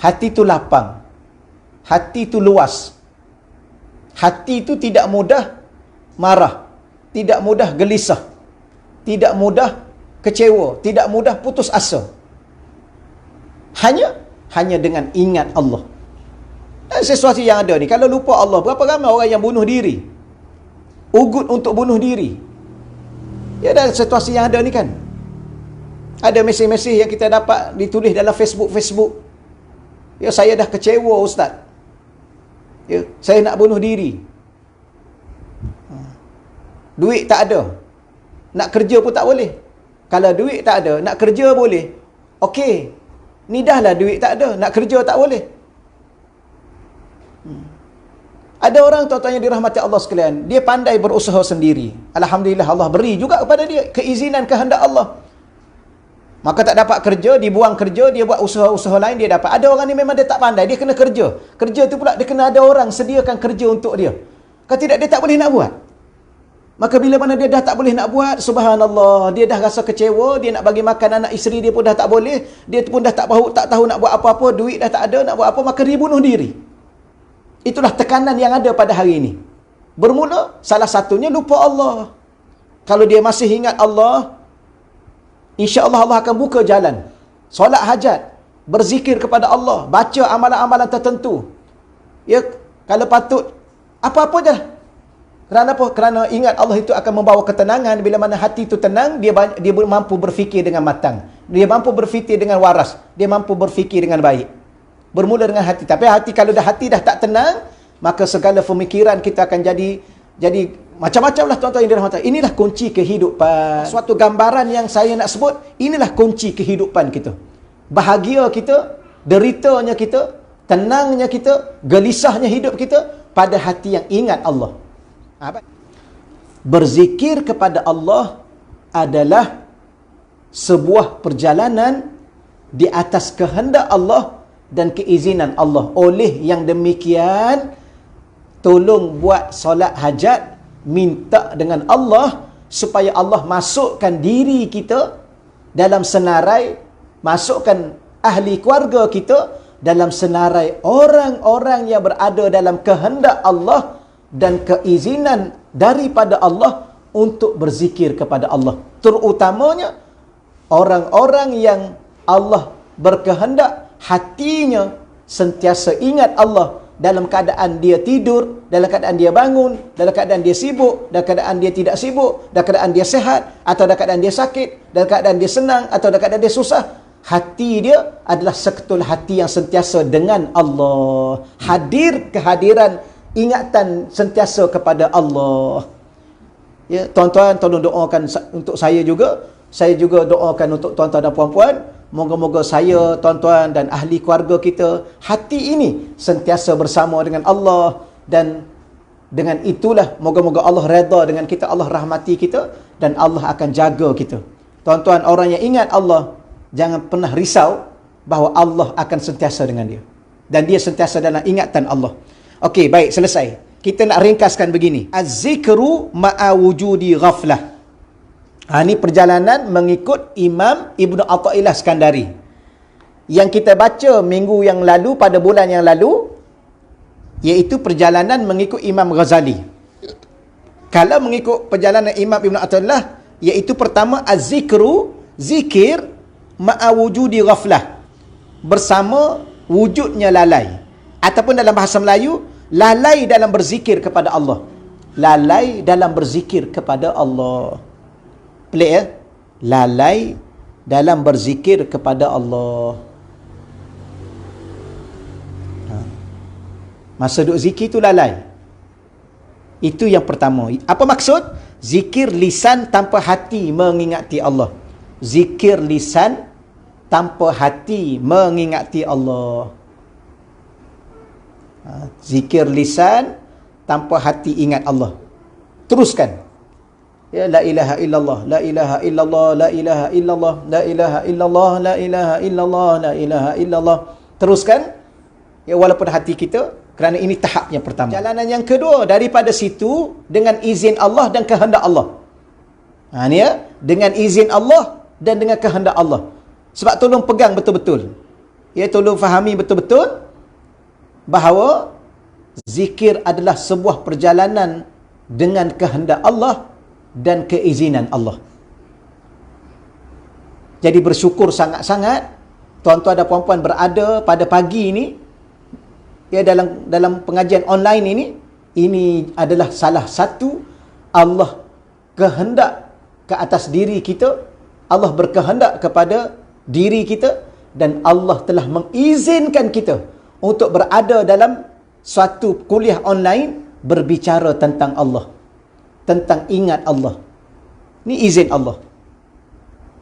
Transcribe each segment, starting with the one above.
Hati tu lapang. Hati tu luas. Hati tu tidak mudah marah, tidak mudah gelisah, tidak mudah kecewa, tidak mudah putus asa. Hanya dengan ingat Allah. Dan sesuatu yang ada ni, kalau lupa Allah, berapa ramai orang yang bunuh diri, ugut untuk bunuh diri. Ya, dan situasi yang ada ni kan, ada mesej-mesej yang kita dapat ditulis dalam Facebook. Ya, saya dah kecewa ustaz. Ya, saya nak bunuh diri. Duit tak ada. Nak kerja pun tak boleh. Kalau duit tak ada, nak kerja boleh. Okey. Ni dah lah duit tak ada, nak kerja tak boleh. Ada orang tuan-tuan yang dirahmati Allah sekalian, dia pandai berusaha sendiri. Alhamdulillah, Allah beri juga kepada dia keizinan kehendak Allah. Maka tak dapat kerja, dibuang kerja, dia buat usaha-usaha lain, dia dapat. Ada orang ni memang dia tak pandai, dia kena kerja. Kerja tu pula dia kena ada orang sediakan kerja untuk dia. Kalau tidak, dia tak boleh nak buat. Maka bila mana dia dah tak boleh nak buat, subhanallah, dia dah rasa kecewa, dia nak bagi makan anak isteri dia pun dah tak boleh, dia pun dah tak tahu nak buat apa-apa, duit dah tak ada, nak buat apa, maka dia bunuh diri. Itulah tekanan yang ada pada hari ini. Bermula, salah satunya lupa Allah. Kalau dia masih ingat Allah, insya-Allah Allah akan buka jalan. Solat hajat, berzikir kepada Allah, baca amalan-amalan tertentu. Ya, kalau patut, apa-apa je. Kerana apa? Kerana ingat Allah itu akan membawa ketenangan. Bila mana hati itu tenang, dia mampu berfikir dengan matang. Dia mampu berfikir dengan waras. Dia mampu berfikir dengan baik. Bermula dengan hati. Tapi kalau hati dah tak tenang, maka segala pemikiran kita akan jadi macam-macam lah tuan-tuan yang dirahmati. Inilah kunci kehidupan. Suatu gambaran yang saya nak sebut, inilah kunci kehidupan kita. Bahagia kita, deritanya kita, tenangnya kita, gelisahnya hidup kita pada hati yang ingat Allah. Berzikir kepada Allah adalah sebuah perjalanan di atas kehendak Allah dan keizinan Allah. Oleh yang demikian, tolong buat solat hajat, minta dengan Allah supaya Allah masukkan diri kita dalam senarai, masukkan ahli keluarga kita dalam senarai orang-orang yang berada dalam kehendak Allah dan keizinan daripada Allah untuk berzikir kepada Allah. Terutamanya orang-orang yang Allah berkehendak hatinya sentiasa ingat Allah dalam keadaan dia tidur, dalam keadaan dia bangun, dalam keadaan dia sibuk, dalam keadaan dia tidak sibuk, dalam keadaan dia sehat atau dalam keadaan dia sakit, dalam keadaan dia senang atau dalam keadaan dia susah. Hati dia adalah seketul hati yang sentiasa dengan Allah. Hadir kehadiran ingatan sentiasa kepada Allah. Ya, tuan-tuan tolong doakan untuk saya juga. Saya juga doakan untuk tuan-tuan dan puan-puan. Moga-moga saya, tuan-tuan dan ahli keluarga kita, hati ini sentiasa bersama dengan Allah. Dan dengan itulah moga-moga Allah redha dengan kita, Allah rahmati kita dan Allah akan jaga kita. Tuan-tuan, orang yang ingat Allah, jangan pernah risau bahawa Allah akan sentiasa dengan dia. Dan dia sentiasa dalam ingatan Allah. Okey, baik, selesai. Kita nak ringkaskan begini. Az-zikru ma'a wujudi ghaflah. Ini perjalanan mengikut Imam Ibn Atha'illah Skandari. Yang kita baca minggu yang lalu, pada bulan yang lalu, iaitu perjalanan mengikut Imam Ghazali. Kalau mengikut perjalanan Imam Ibn Atha'illah, iaitu pertama, az-zikru, zikir, ma'a wujudi ghaflah. Bersama wujudnya lalai. Ataupun dalam bahasa Melayu, lalai dalam berzikir kepada Allah. Lalai dalam berzikir kepada Allah. Pelik ya? Lalai dalam berzikir kepada Allah. Masa duk zikir tu lalai. Itu yang pertama. Apa maksud? Zikir lisan tanpa hati mengingati Allah. Zikir lisan tanpa hati mengingati Allah. Zikir lisan tanpa hati ingat Allah. Teruskan. Ya, la ilaha illallah, la ilaha illallah, la ilaha illallah, la ilaha illallah, la ilaha illallah, la ilaha illallah. Teruskan. Ya, walaupun hati kita, kerana ini tahap yang pertama. Jalanan yang kedua, daripada situ dengan izin Allah dan kehendak Allah. Ni ya, dengan izin Allah dan dengan kehendak Allah. Sebab tolong pegang betul-betul. ia tolong fahami betul-betul bahawa zikir adalah sebuah perjalanan dengan kehendak Allah dan keizinan Allah. Jadi bersyukur sangat-sangat tuan-tuan dan puan-puan berada pada pagi ini, ya, dalam pengajian online ini adalah salah satu Allah kehendak ke atas diri kita. Allah berkehendak kepada diri kita dan Allah telah mengizinkan kita untuk berada dalam suatu kuliah online berbicara tentang Allah, tentang ingat Allah. Ni izin Allah.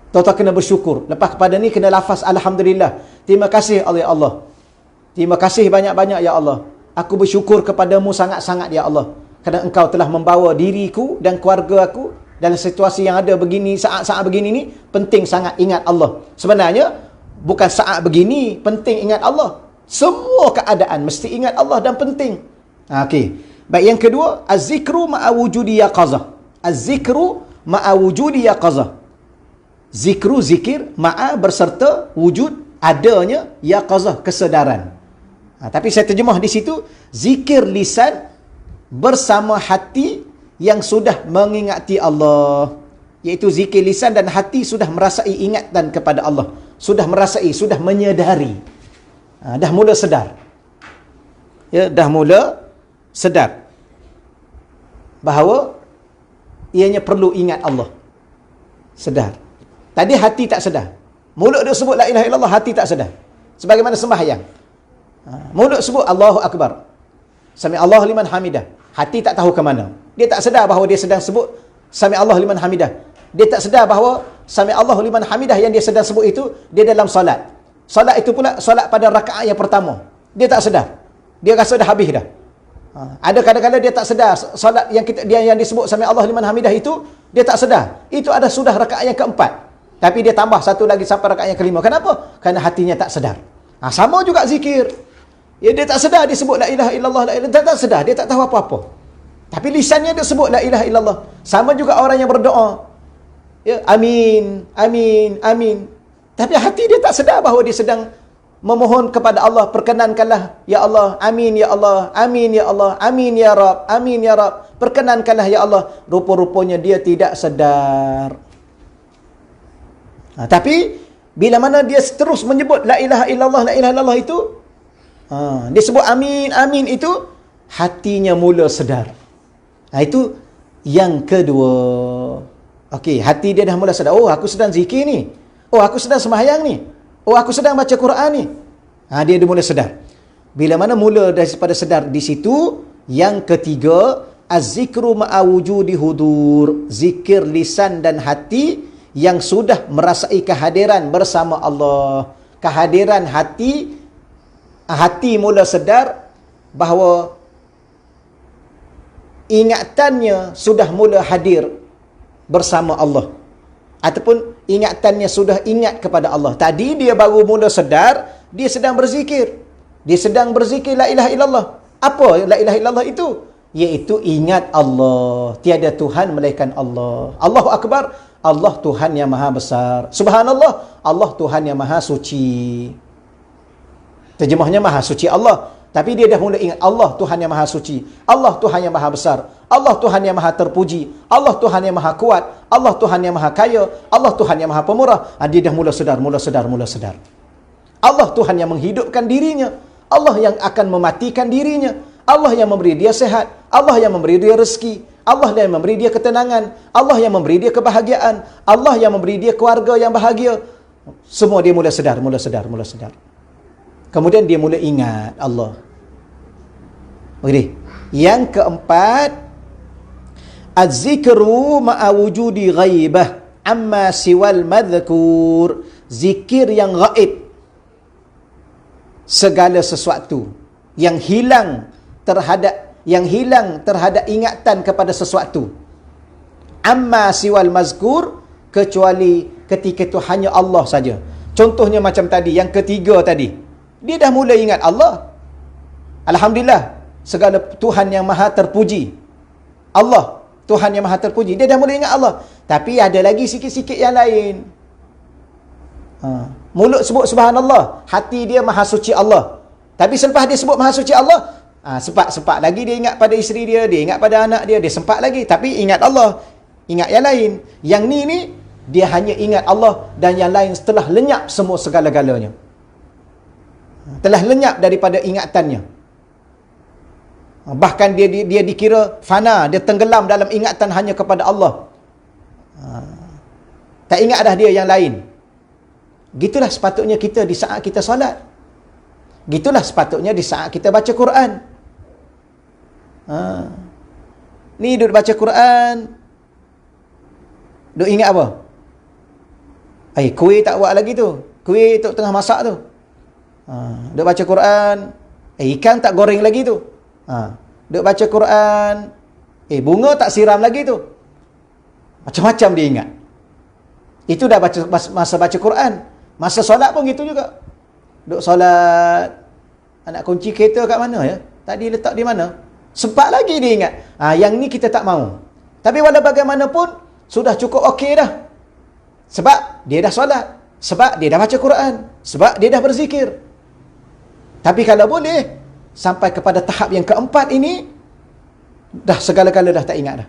Tuan-tuan kena bersyukur. Lepas kepada ni kena lafaz alhamdulillah. Terima kasih ya Allah. Terima kasih banyak-banyak ya Allah. Aku bersyukur kepadamu sangat-sangat ya Allah, kerana engkau telah membawa diriku dan keluarga aku dalam situasi yang ada begini, saat-saat begini ni, penting sangat ingat Allah. Sebenarnya bukan saat begini penting ingat Allah, semua keadaan mesti ingat Allah dan penting. Okey. Baik, yang kedua, az-zikru ma'a wujudi yaqazah. Az-zikru ma'a wujudi yaqazah. Zikru, zikir, ma'a berserta wujud, adanya yaqazah, kesedaran. Tapi saya terjemah di situ, zikir lisan bersama hati yang sudah mengingati Allah. Iaitu zikir lisan dan hati sudah merasai ingatan kepada Allah. Sudah merasai, sudah menyedari. Dah mula sedar. Ya, dah mula sedar bahawa ianya perlu ingat Allah. Sedar. Tadi hati tak sedar. Mulut dia sebut la ilaha illallah, hati tak sedar. Sebagaimana sembahyang. Mulut sebut Allahu Akbar, Sami Allahu liman hamidah, hati tak tahu ke mana. Dia tak sedar bahawa dia sedang sebut Sami Allahu liman hamidah. Dia tak sedar bahawa Sami Allahu liman hamidah yang dia sedang sebut itu, dia dalam solat. Solat itu pula solat pada rakaat yang pertama. Dia tak sedar. Dia rasa dah habis dah. Ada kadang-kadang dia tak sedar solat yang disebut Sami Allahu liman hamidah itu, dia tak sedar. Itu ada sudah rakaat yang keempat. Tapi dia tambah satu lagi sampai rakaat yang kelima. Kenapa? Kerana hatinya tak sedar. Sama juga zikir. Ya, dia tak sedar dia sebut la ilaha illallah, la ilaha, tak sedar, dia tak tahu apa-apa. Tapi lisannya dia sebut la ilaha illallah. Sama juga orang yang berdoa. Ya, amin, amin, amin. Tapi hati dia tak sedar bahawa dia sedang memohon kepada Allah, perkenankanlah ya Allah, amin ya Allah, amin ya Allah, amin ya Rab, amin ya Rab, perkenankanlah ya Allah. Rupa-rupanya dia tidak sedar. Tapi bila mana dia terus menyebut la ilaha illallah, la ilaha illallah itu, dia sebut amin, amin itu, hatinya mula sedar. Itu yang kedua. Okey, hati dia dah mula sedar. Oh, aku sedang zikir ni. Oh, aku sedang sembahyang ni. Oh, aku sedang baca Quran ni. Dia mula sedar. Bila mana mula daripada sedar di situ, yang ketiga, az-zikru ma'a wujudi hudur. Zikir lisan dan hati yang sudah merasai kehadiran bersama Allah. Kehadiran hati, hati mula sedar bahawa ingatannya sudah mula hadir bersama Allah, ataupun ingatannya sudah ingat kepada Allah. Tadi dia baru mula sedar, dia sedang berzikir. Dia sedang berzikir la ilaha illallah. Apa la ilaha illallah itu? Iaitu ingat Allah. Tiada Tuhan melainkan Allah. Allahu Akbar, Allah Tuhan yang maha besar. Subhanallah, Allah Tuhan yang maha suci. Terjemahnya maha suci Allah. Tapi dia dah mula ingat Allah Tuhan yang maha suci, Allah Tuhan yang maha besar, Allah Tuhan yang maha terpuji, Allah Tuhan yang maha kuat, Allah Tuhan yang maha kaya, Allah Tuhan yang maha pemurah. Dia dah mula sedar. Allah Tuhan yang menghidupkan dirinya, Allah yang akan mematikan dirinya, Allah yang memberi dia sehat, Allah yang memberi dia rezeki, Allah yang memberi dia ketenangan, Allah yang memberi dia kebahagiaan, Allah yang memberi dia keluarga yang bahagia. Semua dia mula sedar. Kemudian dia mula ingat Allah. Okey. Yang keempat, az-zikru ma'a wujudi ghaibah amma siwal madhkur. Zikir yang gaib, segala sesuatu yang hilang terhadap ingatan kepada sesuatu. Amma siwal mazkur, kecuali ketika itu hanya Allah saja. Contohnya macam tadi, yang ketiga tadi. Dia dah mula ingat Allah. Alhamdulillah, segala Tuhan yang maha terpuji. Allah, Tuhan yang maha terpuji. Dia dah mula ingat Allah. Tapi ada lagi sikit-sikit yang lain. Mulut sebut subhanallah, hati dia maha suci Allah. Tapi selepas dia sebut maha suci Allah, sempat lagi dia ingat pada isteri dia ingat pada anak dia sempat lagi. Tapi ingat Allah, ingat yang lain. Yang ni dia hanya ingat Allah dan yang lain setelah lenyap semua segala-galanya. Telah lenyap daripada ingatannya. Bahkan dia dikira fana, dia tenggelam dalam ingatan hanya kepada Allah. Tak ingat dah dia yang lain. Gitulah sepatutnya kita di saat kita solat. Gitulah sepatutnya di saat kita baca Quran. Ni duduk baca Quran, duduk ingat apa? Kuih tak buat lagi tu. Kuih tu tengah masak tu. Duduk baca Quran, ikan tak goreng lagi tu. Duduk baca Quran, bunga tak siram lagi tu. Macam-macam dia ingat. Itu dah masa baca Quran. Masa solat pun gitu juga. Duduk solat, nak kunci kereta kat mana ya? Tadi letak di mana? Sempat lagi dia ingat. Yang ni kita tak mau. Tapi walau bagaimanapun, sudah cukup okey dah. Sebab dia dah solat. Sebab dia dah baca Quran. Sebab dia dah berzikir. Tapi kalau boleh, sampai kepada tahap yang keempat ini, dah segala-gala dah tak ingat dah.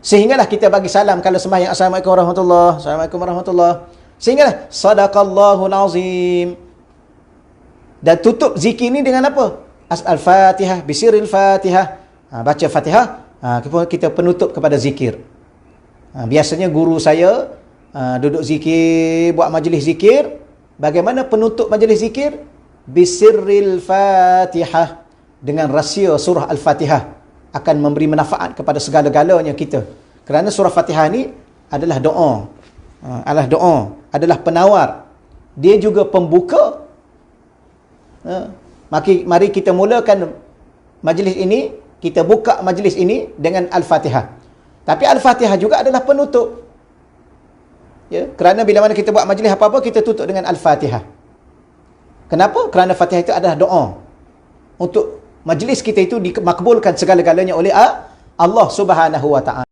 Sehinggalah kita bagi salam kalau sembahyang, Assalamualaikum warahmatullahi, Assalamualaikum warahmatullahi. Sehinggalah Sadaqallahul Azim. Dan tutup zikir ni dengan apa? Al-Fatihah, bisiril Fatihah. Baca Fatihah, kita penutup kepada zikir. Biasanya guru saya duduk zikir, buat majlis zikir. Bagaimana penutup majlis zikir? Bisiril Fatihah. Dengan rahsia surah Al-Fatihah akan memberi manfaat kepada segala-galanya kita. Kerana surah Fatihah ni adalah doa. Adalah penawar. Dia juga pembuka. Mari kita mulakan majlis ini, kita buka majlis ini dengan Al-Fatihah. Tapi Al-Fatihah juga adalah penutup. Ya, kerana bila mana kita buat majlis apa-apa, kita tutup dengan Al-Fatihah. Kenapa? Kerana Fatihah itu adalah doa. Untuk majlis kita itu dimakbulkan segala-galanya oleh Allah Subhanahu wa ta'ala.